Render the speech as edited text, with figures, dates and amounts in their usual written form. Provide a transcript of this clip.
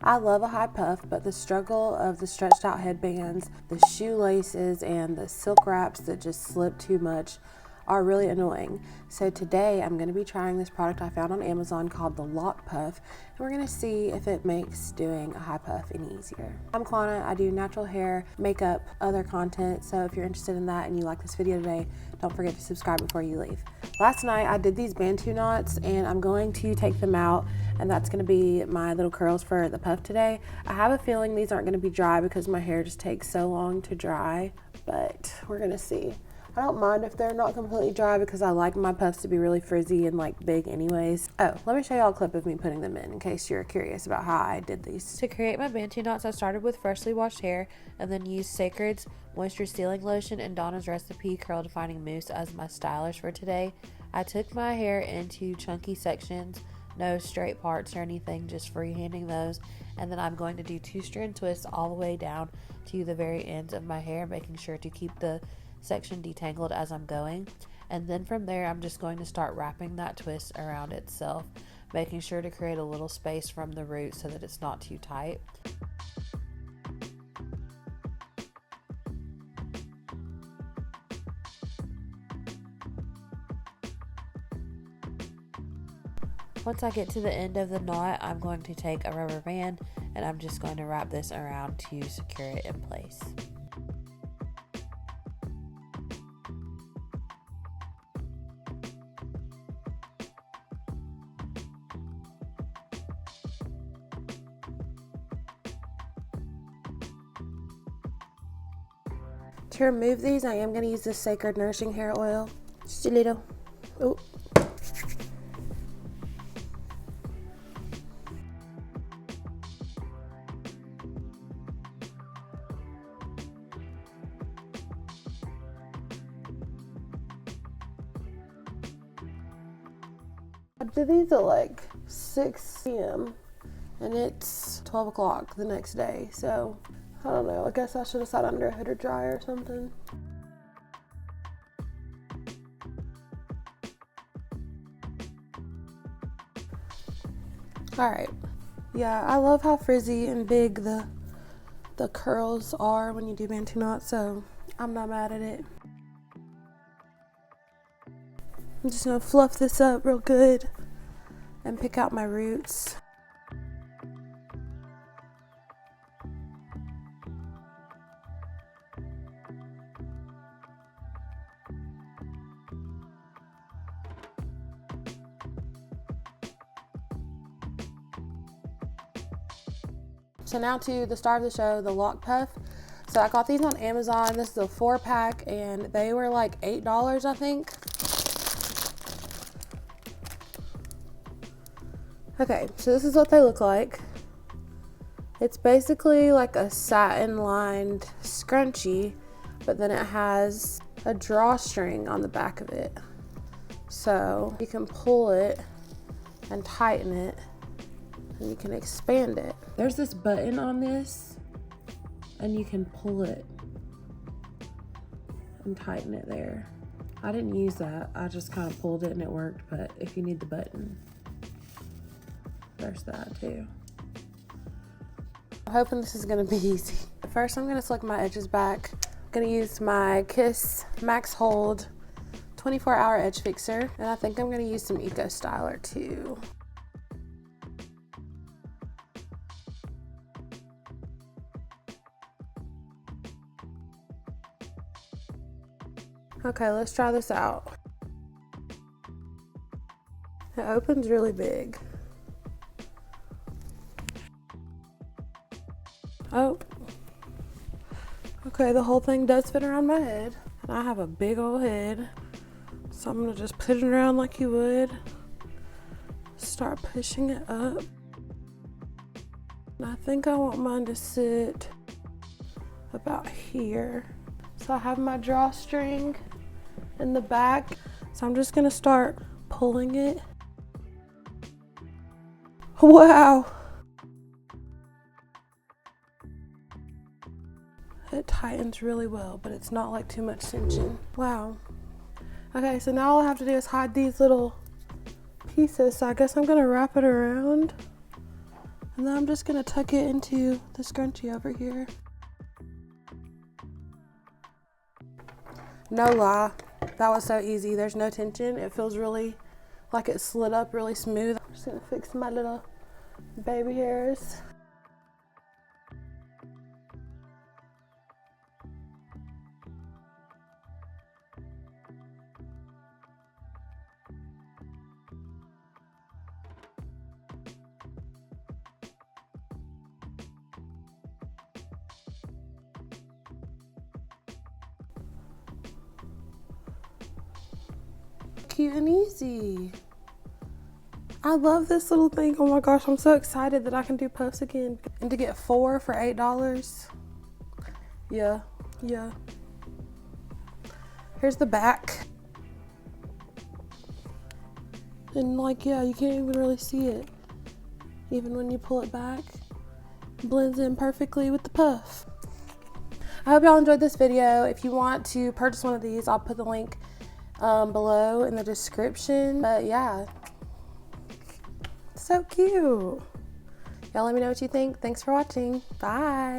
I love a high puff, but the struggle of the stretched out headbands, the shoelaces, and the silk wraps that just slip too much are really annoying. So today I'm going to be trying this product I found on Amazon called the LocPuff, and we're going to see if it makes doing a high puff any easier. I'm Quanna. I do natural hair, makeup, other content, so if you're interested in that and you like this video today, don't forget to subscribe before you leave. Last night I did these Bantu knots, and I'm going to take them out, and that's going to be my little curls for the puff today. I have a feeling these aren't going to be dry because my hair just takes so long to dry, but we're going to see. I don't mind if they're not completely dry because I like my puffs to be really frizzy and like big anyways. Oh, let me show y'all a clip of me putting them in case you're curious about how I did these. To create my Bantu knots, I started with freshly washed hair and then used Sacred's Moisture Sealing Lotion and Donna's Recipe Curl Defining Mousse as my stylers for today. I took my hair into chunky sections, no straight parts or anything, just freehanding those. And then I'm going to do 2-strand twists all the way down to the very ends of my hair, making sure to keep the section detangled as I'm going. And then from there I'm just going to start wrapping that twist around itself, making sure to create a little space from the root so that it's not too tight. Once I get to the end of the knot, I'm going to take a rubber band and I'm just going to wrap this around to secure it in place. To remove these, I am going to use this Sacred Nourishing Hair Oil. Just a little. Oh. I did these at like 6 p.m. and it's 12 o'clock the next day, so I don't know, I guess I should have sat under a hood or dryer or something. Alright, yeah, I love how frizzy and big the curls are when you do Bantu knots, so I'm not mad at it. I'm just gonna fluff this up real good and pick out my roots. So now to the star of the show, the LocPuff. So I got these on Amazon. This is a 4-pack and they were like $8, I think. Okay, so this is what they look like. It's basically like a satin lined scrunchie, but then it has a drawstring on the back of it. So you can pull it and tighten it, and you can expand it. There's this button on this, and you can pull it and tighten it there. I didn't use that. I just kind of pulled it and it worked, but if you need the button, there's that too. I'm hoping this is gonna be easy. First, I'm gonna slick my edges back. I'm gonna use my Kiss Max Hold 24-hour edge fixer, and I think I'm gonna use some Eco Styler too. Okay, let's try this out. It opens really big. Oh. Okay, the whole thing does fit around my head. And I have a big old head. So I'm gonna just put it around like you would. Start pushing it up. And I think I want mine to sit about here. So I have my drawstring in the back. So I'm just gonna start pulling it. Wow. It tightens really well, but it's not like too much cinching. Wow. Okay, so now all I have to do is hide these little pieces. So I guess I'm gonna wrap it around And then I'm just gonna tuck it into the scrunchie over here. No lie, that was so easy. There's no tension. It feels really like it slid up really smooth. I'm just gonna fix my little baby hairs. Cute and easy. I love this little thing. Oh my gosh, I'm so excited that I can do puffs again. And to get 4 for $8. Yeah. Here's the back. And like, yeah, you can't even really see it. Even when you pull it back, it blends in perfectly with the puff. I hope y'all enjoyed this video. If you want to purchase one of these, I'll put the link below in the description. But yeah, so cute. Y'all let me know what you think. Thanks for watching. Bye.